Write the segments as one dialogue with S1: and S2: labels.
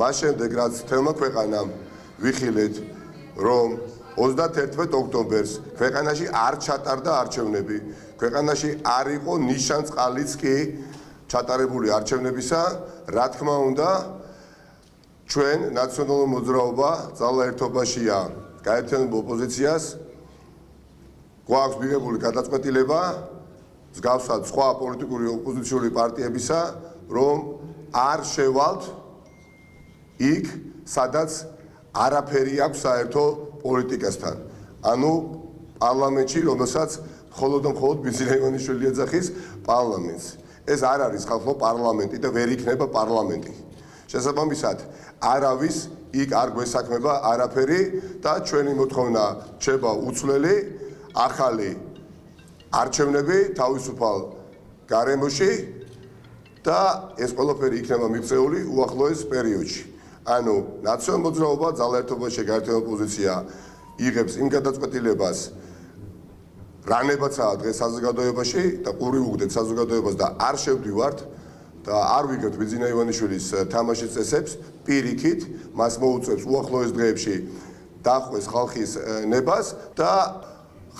S1: მას შემდეგ რაც თელმა ქვეყანამ ვიხილეთ რომ 31 ოქტომბერს ქვეყანაში არ ჩატარდა არჩევნები ქვეყანაში არ იყო ნიშანწყალიც კი ჩატარებული არჩევნებისა რა თქმა უნდა ჩვენ ნაციონალური მოძრაობა ძალა ერთობაშია გაერთიანებულ ოპოზიციას გვაქვს მიღებული გადაწყვეტილება მსგავსად სხვა პოლიტიკური ოპოზიციური პარტიებისა რომ არ შევალთ იქ სადაც არაფერი აქვს საერთო პოლიტიკასთან ანუ პარლამენტში რომელსაც მხოლოდ და მხოლოდ ბიზნეს ივანიშვილი ეძახის პარლამენტს ეს არ არის ხალხო პარლამენტი და ვერ იქნება პარლამენტი შესაბამისად არავის იქ არ გვესაქმება არაფერი და ჩვენი მოთხოვნა რჩება უცვლელი ახალი არჩევნები თავისუფალ გარემოში და ეს ყველაფერი იქნება მიღწეული უახლოეს პერიოდში ანუ ნაციონალური მოძრაობა ძალა ერთობაში გაერთიანებული ოპოზიცია იღებს იმ გადაწყვეტილებას რანებაცაა დღეს საზოგადოებაში და ყური უგდეთ საზოგადოებას და არ შევდივართ და არ ვიგებთ ბიძინა ივანიშვილის თამაშის წესებს პირიქით მას მოუწევს უახლოეს დღეებში დახვეს ხალხის ნებას და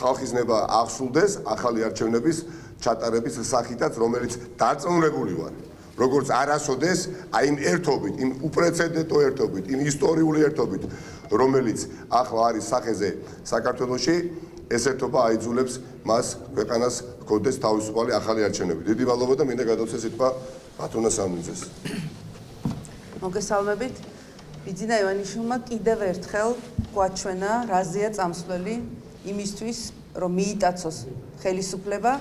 S1: ხალხის ნება აღსრულდეს ახალი არჩევნების ჩატარების სახითაც რომელიც დარწმუნებული ვარ როგორც არასოდეს აი იმ ერთობით იმ უპრეცედენტო ერთობით იმ ისტორიული ერთობით რომელიც ახლა არის სახეზე საქართველოში ეს ერთობა აიძულებს მას ქვეყანას გქონდეს თავისუფალი ახალი არჩევნები. დიდი მადლობა და მინდა გადავცე სიტყვა ბატონო სამნიძეს.
S2: მოგესალმებით. ბიძინა ივანიშვილმა კიდევ ერთხელ გვაჩვენა რაზეა წამსვლელი იმისთვის რომ მიიტაცოს ხელისუფლება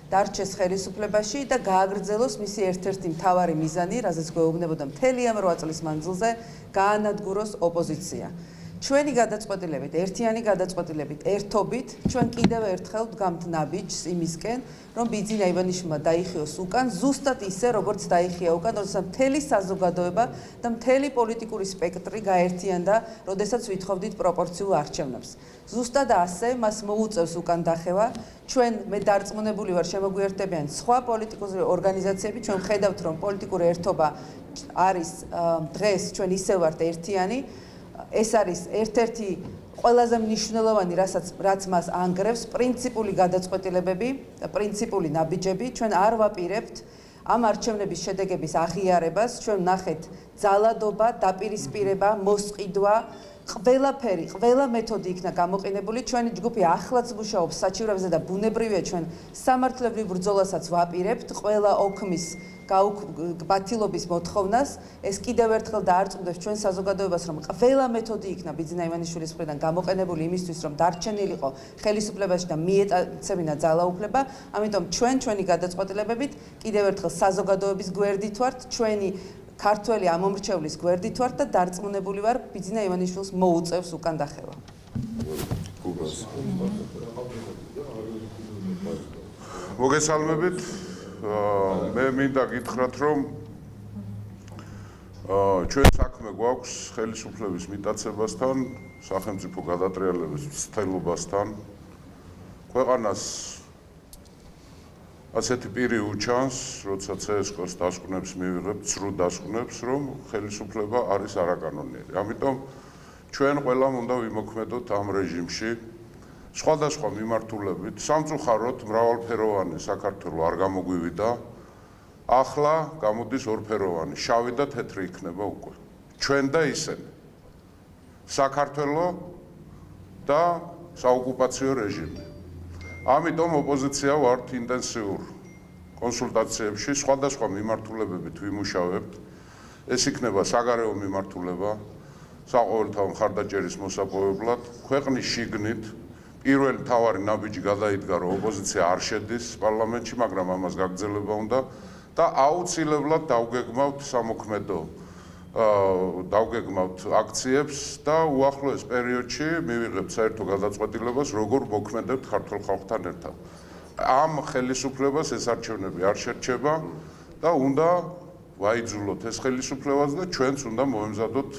S2: დარჩეს ხელისუფლებაში და გააგრძელოს მისი ერთ-ერთი მთავარი მიზანი, რაზეც გვეუბნებოდა მთელი ამ 8 წლის მანძილზე, გაანადგუროს ოპოზიცია. ჩვენი გადაწყვეტილებით, ერთიანი გადაწყვეტილებით, ერთობით, ჩვენ კიდევ ერთხელ ვდგამთ ნაბიჯს იმისკენ, რომ ბიძინა ივანიშვილმა დაიხიოს უკან, ზუსტად ისე, როგორც დაიხია უკან, როდესაც მთელი საზოგადოება და მთელი პოლიტიკური სპექტრი გაერთიანდა, როდესაც ვითხოვდით პროპორციულ არჩევნებს. ზუსტად ასე მას მოუწევს უკან დახევა. ჩვენ მე დარწმუნებული ვარ, შემოგვიერთებიან სხვა პოლიტიკური ორგანიზაციები, ჩვენ ხედავთ, რომ პოლიტიკური ერთობა არის დღეს ჩვენ ისე ვართ ერთიანი. ეს არის ერთ-ერთი ყველაზე მნიშვნელოვანი, რაც მას ანგრევს, პრინციპული გადაწყვეტილებები და პრინციპული ნაბიჯები. ჩვენ არ ვაპირებთ ამ არჩევნების შედეგების აღიარებას, ჩვენ ვნახეთ ძალადობა, დაპირისპირება, მოსყიდვა, ყველაფერი, ყველა მეთოდი იქნა გამოყენებული. ჩვენი ჯგუფი ახლაც მუშაობს საჩივრებზე და ბუნებრივია ჩვენ სამართლებრივ ბრძოლასაც ვაპირებთ ყველა ოქმის ბათილობის მოთხოვნას. ეს კიდევ ერთხელ დაარწმუნებს ჩვენ საზოგადოებას, რომ ყველა მეთოდი იქნა ბიძინა ივანიშვილის მხრიდან გამოყენებული იმისთვის, რომ დარჩენილიყო ხელისუფლებაში და მიეწევინა ძალაუფლება. ამიტომ ჩვენი გადაწყვეტილებებით კიდევ ერთხელ საზოგადოების გვერდით ვართ, ჩვენი ქართველი ამომრჩევლის გვერდით ვართ და დარწმუნებული ვარ, ბიძინა ივანიშვილს მოუწევს უკან დახევა.
S3: მოგესალმებით. მე მინდა გითხრათ, რომ ჩვენ საქმე გვაქვს ხელისუფლების მიტაცებასთან, სახელმწიფო გადატრიალების ცდილობასთან. ქვეყანას ასეთი პირი უჩანს, როცა CSKO-ს დასკვნებს მივიღებთ, სრულ დასკვნებს, რომ ხელისუფლება არის არაკანონიერი. ამიტომ ჩვენ ყველამ უნდა ვიმოქმედოთ ამ რეჟიმში. სხვადასხვა მიმართულებით, სამწუხაროდ მრავალფეროვანი საქართველო არ გამოგვივიდა. ახლა გამოდის ორფეროვანი, შავი და თეთრი იქნება უკვე. ჩვენ და ისინი. საქართველო და საოკუპაციო რეჟიმი. ამიტომ ოპოზიცია ვართ ინტენსიურ კონსულტაციებში, სხვადასხვა მიმართულებებით ვიმუშავებთ. ეს იქნება საგარეო მიმართულება, საყოველთაო მხარდაჭერის მოსაპოვებლად, ქვეყნის შიგნით. პირველი მთავარი ნაბიჯი გადაიდგა, რომ ოპოზიცია არ შედის პარლამენტში, მაგრამ ამას გაგრძელება უნდა და აუცილებლად დავგეგმავთ სამოქმედო დავგეგმავთ აქციებს და უახლოეს პერიოდში მივიღებთ საერთო გადაწყვეტილებას, როგორ მოქმედებთ ქართულ ხალხთან ერთად. ამ ხელისუფლებას ეს არჩევნები არ შერჩება და უნდა ვაიძულოთ ეს ხელისუფლებაც და ჩვენც უნდა მოემზადოთ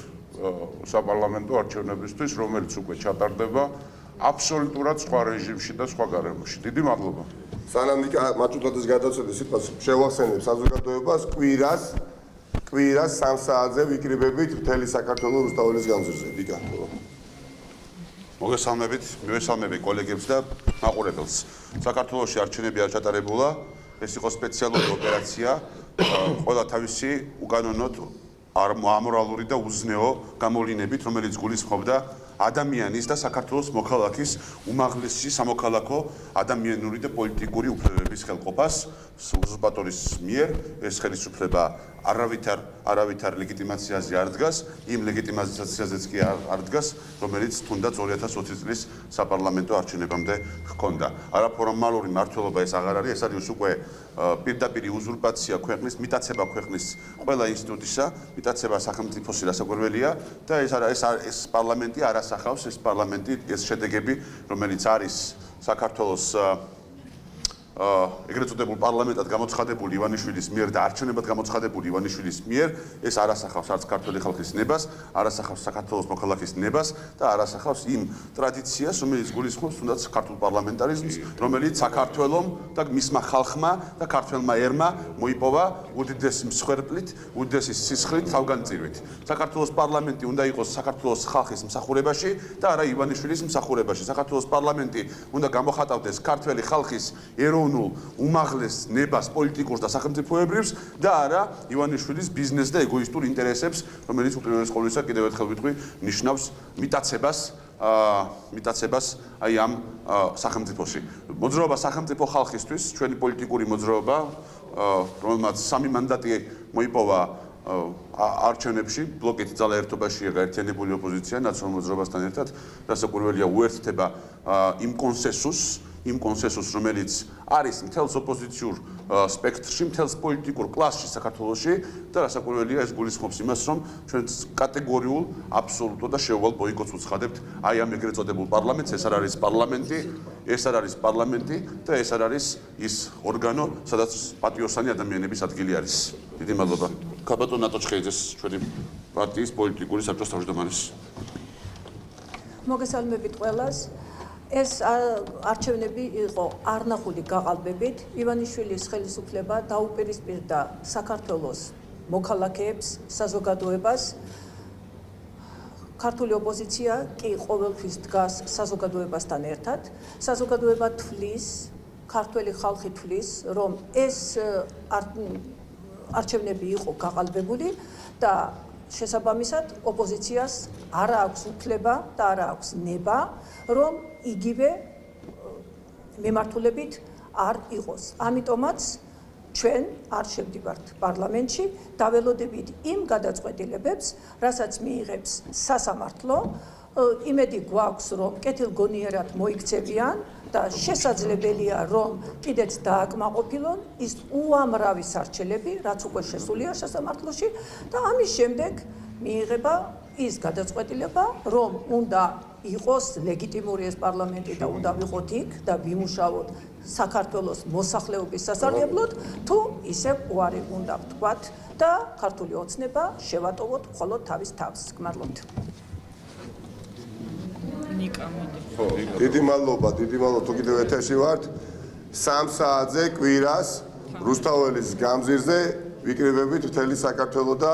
S3: საპარლამენტო არჩევნებისთვის, რომელიც უკვე ჩატარდება აბსოლუტურად სხვა რეჟიმში და სხვა გარემოში. დიდი მადლობა.
S1: სანამ მაჭუტაძეს გადავწყვეტი სიტყვას შევახსენებ საზოგადოებას კვირას კვირას 3 საათზე ვიკრიბებით მთელი საქართველოს რუსთაველის გამზირზე. ვიკა.
S4: მოგესალმებით, მივესალმები კოლეგებს და მაყურებელს. საქართველოში არჩევნები არ ჩატარებულა, ეს იყო სპეციალური ოპერაცია, ყველა თავისი უკანონოდ ამორალური და უზნეო გამოვლინებით, რომელიც გულისხმობდა ადამიანის და საქართველოს მოქალაქის უმაღლესი სამოქალაქო ადამიანური და პოლიტიკური უფლებების ხელყოფას უზურპატორის მიერ ეს ხელისუფლება არავითარ ლეგიტიმაციაზე არ დგას, იმ ლეგიტიმაციაზეც კი არ დგას, რომელიც თუნდაც 2020 წლის საპარლამენტო არჩევნებამდე ჰქონდა. არაფორმალური მმართველობა ეს აღარ არის, ეს არის უკვე პირდაპირ უზურპაცია ქვეყნის, მიტაცება ქვეყნის ყველა ინსტიტუტისა, მიტაცება სახელმწიფოსი რასაკვირველია და ეს პარლამენტი არ ასახავს, ეს პარლამენტი, ეს შედეგები, რომელიც არის საქართველოს ეგრეთ წოდებულ პარლამენტად გამოცხადებული ივანიშვილის მიერ და არჩევნებად გამოცხადებული ივანიშვილის მიერ ეს არ ასახავს არც ქართული ხალხის ნებას, არ ასახავს საქართველოს მოქალაქის ნებას და არ ასახავს იმ ტრადიციას, რომელიც გულისხმობს თუნდაც ქართულ პარლამენტარიზმს, რომელიც საქართველომ და მისმა ხალხმა და ქართველმა ერმა მოიპოვა უდიდესი მსხვერპლით, უდიდესი სისხლით, თავგანწირვით. საქართველოს პარლამენტი უნდა იყოს საქართველოს ხალხის მსახურებაში და არა ივანიშვილის მსახურებაში. საქართველოს პარლამენტი უნდა გამოხატავდეს ქართველი ხალხის უმაღლეს ნებას პოლიტიკურს და სახელმწიფოებრივს და არა ივანიშვილის ბიზნეს და ეგოისტურ ინტერესებს, რომელიც უპირველეს ყოვლისა კიდევ ერთხელ ვიტყვი, ნიშნავს მიტაცებას აი ამ სახელმწიფოში. მოძრაობა სახელმწიფო ხალხისთვის, ჩვენი პოლიტიკური მოძრაობა, რომელმაც 3 მანდატი მოიპოვა არჩევნებში, ბლოკით ძალა ერთობაში გაერთიანებული ოპოზიცია ნაციონალურ მოძრაობასთან ერთად, რასაკვირველია უერთდება იმ კონსენსუსს, რომელიც არის მთელს ოპოზიციურ სპექტრში, მთელს პოლიტიკურ კლასში საქართველოში და რასაკვირველია ეს გულისხმობს იმას, რომ ჩვენ კატეგორიულ, აბსოლუტურ და შეუვალ ბოიკოტს უცხადებთ აი ამ ეგრეთ წოდებულ პარლამენტს. ეს არ არის პარლამენტი და ეს არ არის ის ორგანო, სადაც პატიოსანი ადამიანების ადგილი არის. დიდი მადლობა. ქაბატონ ნატოჩხეიძეს, ჩვენი პარტიის პოლიტიკური საბჭოს თავმჯდომარეს.
S5: მოგესალმებით ყველას. ეს არჩევნები იყო არნახული გაყალბებით. ივანიშვილის ხელისუფლება დაუპირისპირდა საქართველოს მოქალაქეებს, საზოგადოებას. ქართული ოპოზიცია კი ყოველთვის დგას საზოგადოებასთან ერთად. საზოგადოება თვლის, ქართველი ხალხი თვლის, რომ ეს არჩევნები იყო გაყალბებული და შესაბამისად ოპოზიციას არა აქვს უფლება და არა აქვს ნება, რომ იგივე მიმართულებით არ იყოს. ამიტომაც ჩვენ არ შევდივართ პარლამენტში, დაველოდებით იმ გადაწყვეტილებებს, რასაც მიიღებს სასამართლო. იმედი გვაქვს, რომ კეთილგონიერად მოიქცევიან და შესაძლებელია, რომ კიდეც დააკმაყოფილონ ის უამრავი სარჩელები, რაც უკვე შესულია სასამართლოში და ამის შემდეგ მიიღება ის გადაწყვეტილება, რომ უნდა იყოს ლეგიტიმური ეს პარლამენტი და უნდა ვიყოთ იქ და ვიმუშაოთ საქართველოს მოსახლეობის სასარგებლოდ, თუ ისევ უარი უნდა ვთქვათ და ქართული ოცნება შევატოვოთ მხოლოდ თავის თავს. გმადლობთ.
S1: დიდი მადლობა, თუ კიდევ ეთერში ვართ. 3 საათზე კვირას რუსთაველის გამზირზე ვიკრიბებით მთელი საქართველო და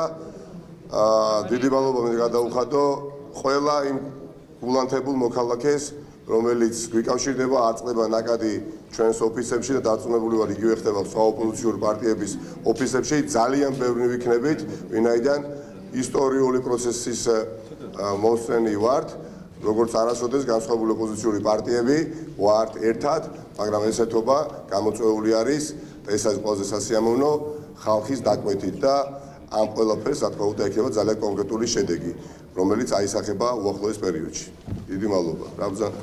S1: დიდი მადლობა მე გადაუხადო ყველა იმ გულანთებულ მოქალაქეს, რომელიც გვიკავშირდება, აწყდება ნაკადი ჩვენს ოფისებში და დარწმუნებული ვარ, იგივე ხდება სხვა ოპოზიციური პარტიების ოფისებში. ძალიან ბევრი ვიქნებით, ვინაიდან ისტორიული პროცესის მოსწრენი ვართ. როგორც არასოდეს განსხვავებული ოპოზიციური პარტიები ვართ ერთად, მაგრამ ესეთობა გამოწვეული არის და ეს არის ყველაზე სასიამოვნო ხალხის დაკვეთით და ამ ყველაფერს რა თქმა უნდა ექნება ძალიან კონკრეტული შედეგი, რომელიც აისახება უახლოეს პერიოდში. დიდი მადლობა. რა ბრძანა?